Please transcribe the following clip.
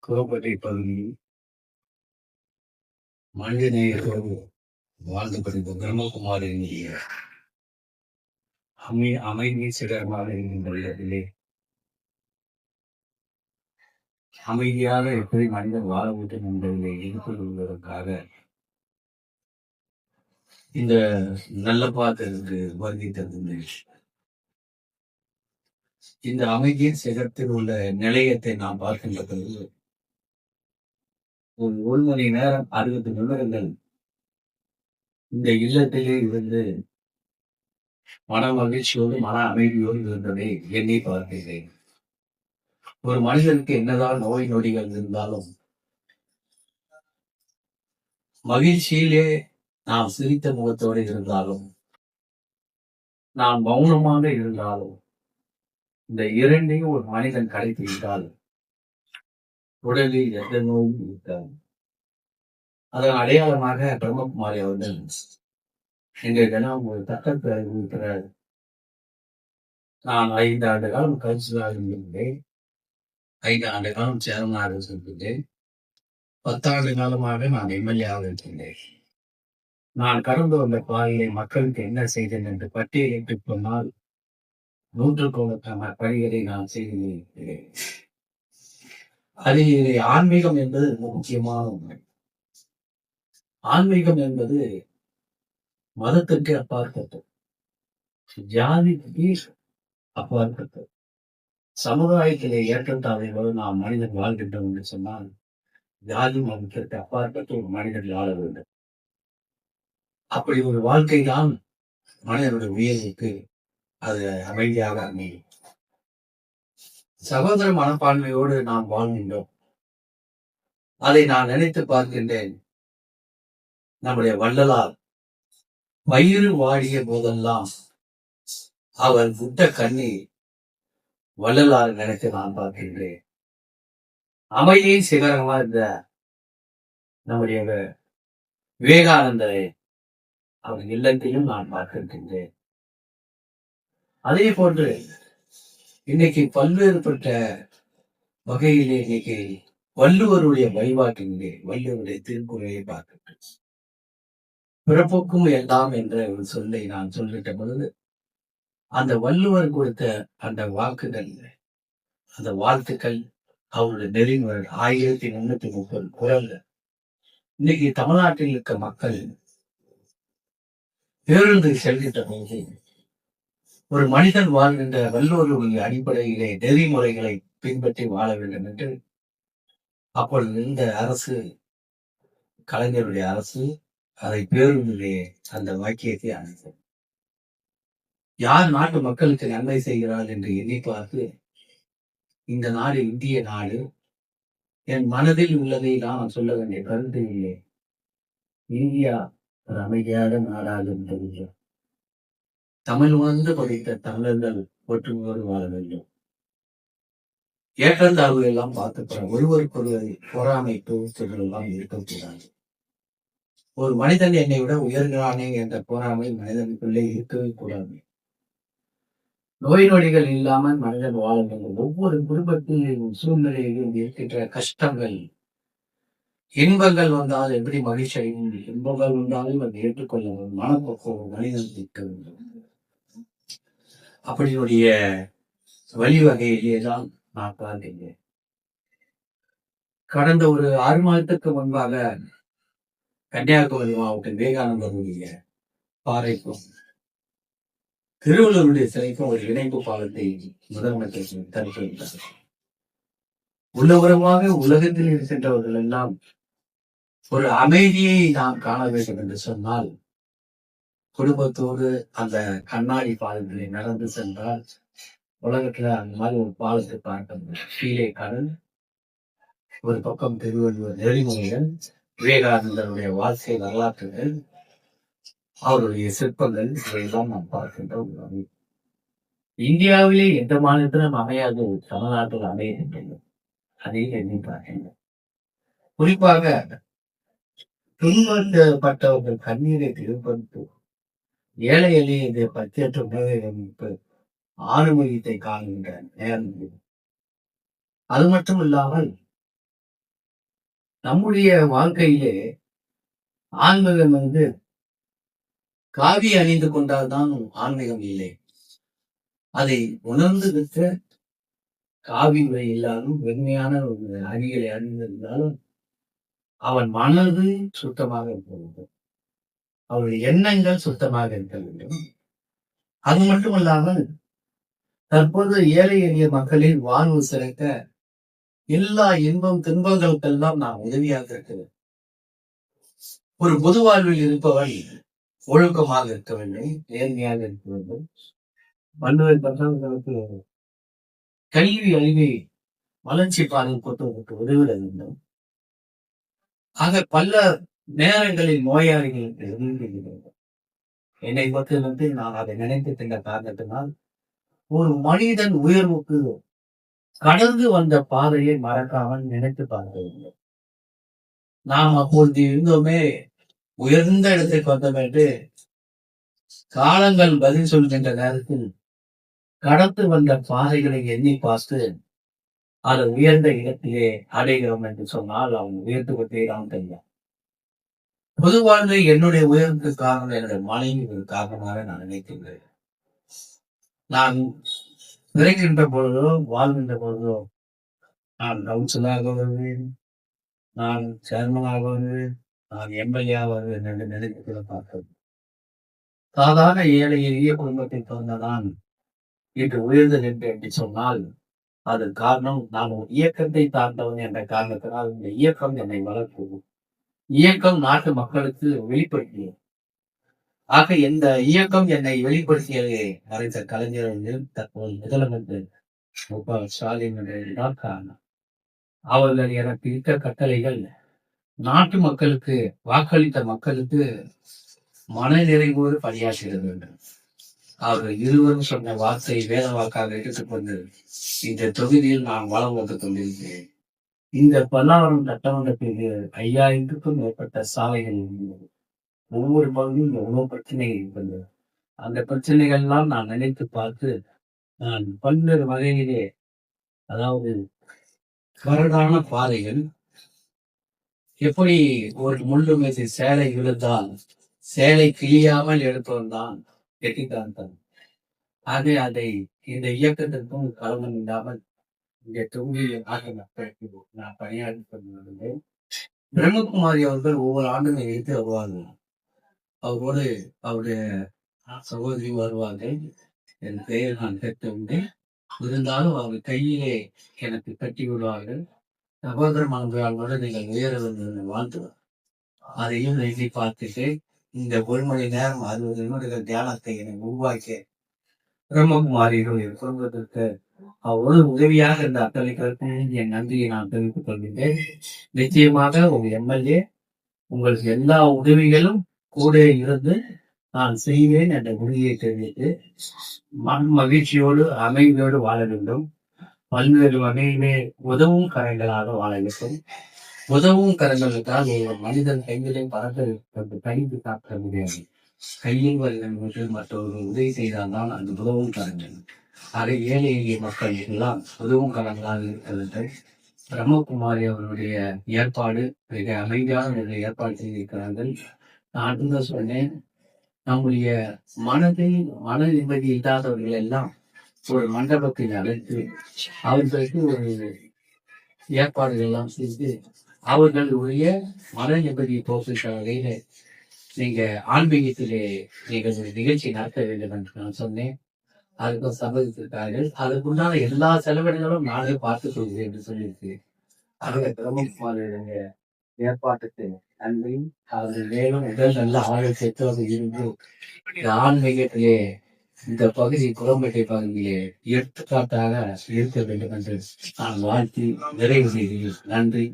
கோப்பட்டை பகுதியில் மனிதநேயத்தோடு வாழ்ந்து கொண்டிருந்த பிரம்மகுமாரினுடைய அமைதி சிகரமாக இருக்கின்ற இடத்திலே அமைதியாக எப்படி மனிதன் வாழ வேண்டும் என்பதிலே எடுத்துக் கொள்வதற்காக இந்த நல்ல பாத்திரத்திற்கு வருகை தந்திருந்தேன். இந்த அமைதியின் சிகரத்தில் உள்ள நிலையத்தை நாம் பார்க்கின்ற பொழுது ஒரு மணி நேரம் 60 நிமிடங்கள் இந்த இல்லத்திலே இருந்து மன மகிழ்ச்சியோடு மன அமைதியோடு இருந்ததை எண்ணி பார்க்கிறேன். ஒரு மனிதனுக்கு என்னதான் நோய் நொடிகள் இருந்தாலும் மகிழ்ச்சியிலே நாம் சிரித்த முகத்தோடு இருந்தாலும் நாம் மௌனமாக இருந்தாலும் இந்த இரண்டையும் ஒரு மனிதன் கடைபிடித்தால் உடலில் எந்த நோயும் இருக்காது. அதன் அடையாளமாக பிரம்மகுமாரி அவர்கள் இன்றைய தினம் ஒரு தட்டத்தை அறிவிக்கிறார். நான் 5 ஆண்டு காலம் கவுன்சிலராக இருந்தேன். 5 ஆண்டு காலம் சேர்மனாக இருக்கின்றேன். 10 ஆண்டு காலமாக நான் எம்எல்ஏவாக இருக்கின்றேன். நான் கடந்து வந்த பாதையை மக்களுக்கு என்ன செய்தேன் என்று பட்டியலிட்டு சொன்னால் 100க்கணக்கான பணிகளை நான் செய்திருக்கிறேன். அதில் ஆன்மீகம் என்பது முக்கியமான உண்மை. ஆன்மீகம் என்பது மதத்திற்கு அப்பாற்பட்டது, ஜாதிக்கு அப்பாற்பட்டது. சமுதாயத்திலே ஏற்றத்தாழ்வுகளோடு நாம் மனிதன் வாழ்கின்றோம் என்று சொன்னால் ஜாதி மதத்திற்கு அப்பாற்பட்டு ஒரு மனிதன் வாழ வேண்டும். அப்படி ஒரு வாழ்க்கை தான் மனிதனுடைய உயர்வுக்கு அது அமைதியாக அமையும். சகோதர மனப்பான்மையோடு நாம் வாழ்கின்றோம். அதை நான் நினைத்து பார்க்கின்றேன். நம்முடைய வள்ளலார் வயிறு வாடிய போதெல்லாம் அவர் விட்ட கண்ணீர் வள்ளலார் நினைத்து நான் பார்க்கின்றேன். அமைதியின் சிகரமா இருந்த நம்முடைய விவேகானந்தரை அவர் இல்லத்தையும் நான் பார்க்கின்றேன். அதே போன்று இன்னைக்கு பல்வேறுபட்ட வகையிலே இன்னைக்கு வள்ளுவருடைய வழிபாட்டிலே வள்ளுவருடைய திருக்குறளை பார்க்கின்றேன். பிறப்புக்கும் எல்லாம் என்ற ஒரு சொல்லை நான் சொல்லிட்ட பொழுது அந்த வள்ளுவர் கொடுத்த அந்த வாக்குகள், அந்த வாழ்த்துக்கள், அவருடைய நெறிமுறை 1330 குறள் இன்னைக்கு தமிழ்நாட்டில் இருக்க மக்கள் பேருந்து செல்கின்ற போது ஒரு மனிதன் வாழ்கின்ற வள்ளுவருடைய அடிப்படையிலே நெறிமுறைகளை பின்பற்றி வாழ வேண்டும் என்று அப்பொழுது இந்த அரசு, கலைஞருடைய அரசு அதை பேருந்திலே அந்த வாக்கியத்தை அழைத்தது. யார் நாட்டு மக்களுக்கு நன்மை செய்கிறார் என்று எண்ணி பார்த்து இந்த நாடு இந்திய நாடு, என் மனதில் உள்ளதை நான் சொல்ல வேண்டிய கருத்து இல்லை. இந்தியா ஒரு அமைதியான நாடாக இருந்தது. தமிழ் உணர்ந்து படித்த தமிழர்கள் ஒற்றுமையோடு வாழ வேண்டும். ஏற்றந்தாழ்வு எல்லாம் பார்த்துக்கிறோம். ஒருவருக்கொருவர் பொறாமை தோற்றுகள் எல்லாம் இருக்கக்கூடாது. ஒரு மனிதன் என்னை விட உயர்கிறானே என்ற பொறாமை மனிதனுக்குள்ளே இருக்கவே கூடாது. நோய் நொடிகள் இல்லாமல் மனிதன் வாழ வேண்டும். ஒவ்வொரு குடும்பத்திலும் சூழ்நிலையிலும் இருக்கின்ற கஷ்டங்கள், இன்பங்கள் வந்தால் எப்படி மகிழ்ச்சி அடையும், இன்பங்கள் வந்தாலும் அதை ஏற்றுக்கொள்ள வேண்டும். மனப்பக்குவம் மனிதன் இருக்க வேண்டும். அப்படியுடைய வழிவகையிலே தான் நான் பார்க்கிறேன். கடந்த ஒரு 6 மாதத்துக்கு முன்பாக கன்னியாகுமரி மாவட்டம் விவேகானந்தருடைய பாறைக்கும் திருவள்ளுவருடைய சிலைக்கும் ஒரு இணைப்பு பாலத்தை முதலமைச்சர் திறந்து வைத்தார். உள்ளபுறமாக உலகத்தில் இருக்கின்றவர்கள் எல்லாம் ஒரு அமைதியை நாம் காண வேண்டும் என்று சொன்னால் குடும்பத்தோடு அந்த கண்ணாடி பாலத்திலே நடந்து சென்றால் உலகத்துல அந்த மாதிரி ஒரு பாலத்தை பார்க்க முடியும். கீழே கடல், ஒரு பக்கம் திருவள்ளுவர் நெறிமுறைகள், விவேகானந்தருடைய வாழ்க்கை வரலாற்றுகள், அவருடைய சிற்பங்கள், இதையெல்லாம் நாம் பார்க்கின்றோம். இந்தியாவிலே எந்த மாநிலத்திலும் அமையாது, தமிழ்நாட்டில் அமைகின்றது. அதை எண்ணி பார்க்கின்றோம். குறிப்பாக துன்பப்பட்டவர்கள் கண்ணீரை திருப்பத்து, ஏழை எளிய பத்தியற்ற உணவை அமைப்பு, ஆணுமயத்தை காணுகின்ற நேரம். அது மட்டும் இல்லாமல் நம்முடைய வாழ்க்கையிலே ஆன்மீகம் காவி அணிந்து கொண்டால்தான் ஆன்மீகம் இல்லை. அதை உணர்ந்து விட்ட காவி உடை இல்லாலும் வெண்மையான ஒரு அணிகளை அணிந்திருந்தாலும் அவன் மனது சுத்தமாக இருக்க வேண்டும். அவருடைய எண்ணங்கள் சுத்தமாக இருக்க வேண்டும். அது மட்டுமல்லாமல் தற்போது ஏழை எளிய மக்களின் வாழ்வு சிறக்க எல்லா இன்பம் துன்பங்களுக்கெல்லாம் நாம் உதவியாக இருக்கிறது. ஒரு பொது வாழ்வில் இருப்பவன் ஒழுக்கமாக இருக்க வேண்டும், நேர்மையாக இருக்க வேண்டும். பல்வேறு பட்டங்களுக்கு கல்வி அறிவை வளர்ச்சி பாதையில் கொட்டுவதற்கு உதவிட வேண்டும். ஆக பல நேரங்களில் நோயாளிகளுக்கு உதவி என்னை பொறுத்து நான் அதை நினைத்து தின்ற காரணத்தினால் ஒரு மனிதன் உயர்வுக்கு கடந்து வந்த பாதையை மறக்காமல் நினைத்து பார்க்க வேண்டும். நாம் அப்பொழுது இருந்தோமே உயர்ந்த இடத்திற்கு வந்தோம் என்று காலங்கள் பதில் சொல்கின்ற நேரத்தில் கடந்து வந்த பாதைகளை எண்ணி பார்த்து அதை உயர்ந்த இடத்திலே அடைகிறோம் என்று சொன்னால் அவன் உயர்த்து கொண்டே தான் தெரியும். பொதுவாக என்னுடைய உயர்வுக்கு காரணம் என்னுடைய மனைவி ஒரு காரணமாக நான் நினைக்கின்றேன். நான் விரைகின்ற பொழுதோ வாழ்கின்ற பொழுதோ நான் கவுன்சிலாக வருவேன், நான் சேர்மனாக வருவேன், நான் எம்எல்ஏ வருவேன் என்று நினைத்து பார்த்தேன். சாதாரண ஏழை எளிய குடும்பத்தை பிறந்த நான் இன்று உயர்ந்து நின்று என்று சொன்னால் அது காரணம் நான் ஒரு இயக்கத்தை சார்ந்தவன் என்ற காரணத்தினால் இந்த இயக்கம் என்னை வளர்க்கும். இயக்கம் நாட்டு மக்களுக்கு வெளிப்படுத்தியது. ஆக இந்த இயக்கம் என்னை வெளிப்படுத்தியது மறைந்த கலைஞர்கள் தற்போது முதலமைச்சர் ஸ்டாலின் தான் காரணம். அவர்கள் எனக்கு இட்ட கட்டளைகள் நாட்டு மக்களுக்கு வாக்களித்த மக்களுக்கு மன நிறைவோடு பணியாற்ற வேண்டும். அவர்கள் இருவரும் சொன்ன வார்த்தை வேத வாக்காக எடுத்துக்கொண்டு இந்த தொகுதியில் நான் வளம் வந்து கொண்டிருக்கிறேன். இந்த பல்லாவரம் சட்டமன்றத்திற்கு 5000க்கும் மேற்பட்ட சாலைகள் இருந்தது. ஒவ்வொரு பகுதியும் எவ்வளவு பிரச்சனைகள் இருந்தது. அந்த பிரச்சனைகள்லாம் நான் நினைத்து பார்த்து நான் பல்வேறு வகையிலே, அதாவது கரடான பாதைகள் எப்படி ஒரு முள்ளு மீது சேலை விழுந்தால் சேலை கிழியாமல் எடுப்பவன் தான் கெட்டிக்காரன். ஆக அதை இந்த இயக்கத்திற்கும் கலனம் இல்லாமல் இந்த தொகுதியில் மக்களுக்கு நான் பணியாற்றி கொண்டிருந்தேன். பிரம்மகுமாரி அவர்கள் ஒவ்வொரு ஆண்டும் எடுத்து வருவார்கள். அவரோடு அவருடைய சகோதரி வருவார்கள். என் பெயர் நான் கேட்டு இருந்தாலும் அவர் கையிலே எனக்கு கட்டி விடுவார்கள். சகோதர மனங்களோடு நீங்கள் உயர வேண்டும் வாழ்த்துவார். அதையும் எழுதி பார்த்துட்டு இந்த 1 மணி நேரம் 60 நிமிடங்கள் தியானத்தை என்னை உருவாக்கிய பிரம்மகுமாரிகளுடைய குடும்பத்திற்கு அவ்வளவு உதவியாக இருந்த அத்தனைகளுக்கு என் நன்றியை நான் தெரிவித்துக் கொள்கின்றேன். நிச்சயமாக ஒரு எம்எல்ஏ உங்களுக்கு எல்லா உதவிகளும் கூட இருந்து நான் செய்வேன் என்ற உறுதியை தெரிவித்து மகிழ்ச்சியோடு அமைதியோடு வாழ வேண்டும். பல்வேறு வகையிலே உதவும் கரங்களாக வாழ வேண்டும். உதவும் கரங்களுக்கால் ஒரு மனிதன் கையிலே பறக்க கைது காக்க முடியாது. கையில் வருகின்ற மற்றவர்கள் உதவி செய்தால்தான் அந்த உதவும் கரங்கள். அதை ஏழை எளிய மக்கள் எல்லாம் உதவும் கரங்களாக இருக்கிறது. பிரம்மகுமாரி அவருடைய ஏற்பாடு மிக அமைதியான ஏற்பாடு செய்திருக்கிறார்கள். நான் சொன்னேன், நம்முடைய மன நிம்மதி இல்லாதவர்கள் எல்லாம் ஒரு மண்டபத்தில் அழைத்து அவர்களுக்கு ஒரு ஏற்பாடுகள் எல்லாம் செய்து அவர்களுடைய மன நிம்மதியை போக்குகிற வகையில நீங்க ஆன்மீகத்திலே நீங்கள் ஒரு நிகழ்ச்சி நடத்த வேண்டும் என்று நான் சொன்னேன். அதுக்கும் சம்மதித்திருக்கார்கள். அதுக்குண்டான எல்லா செலவினங்களும் நானே பார்த்துக் கொள்கிறேன் என்று சொல்லியிருக்கிறேன். ஆக பிரம்மகுமாரியுடைய ஏற்பாட்டுக்கு நன்றி. அவர்கள் மேலும் உடல் நல்ல ஆரோக்கியத்தோடு இருந்து இந்த ஆன்மீகத்திலே இந்த பகுதி குளம்பேட்டை பகுதியிலே எடுத்துக்காட்டாக இருக்க வேண்டும் என்று நான் வாழ்த்தி நிறைவு செய்கிறேன். நன்றி.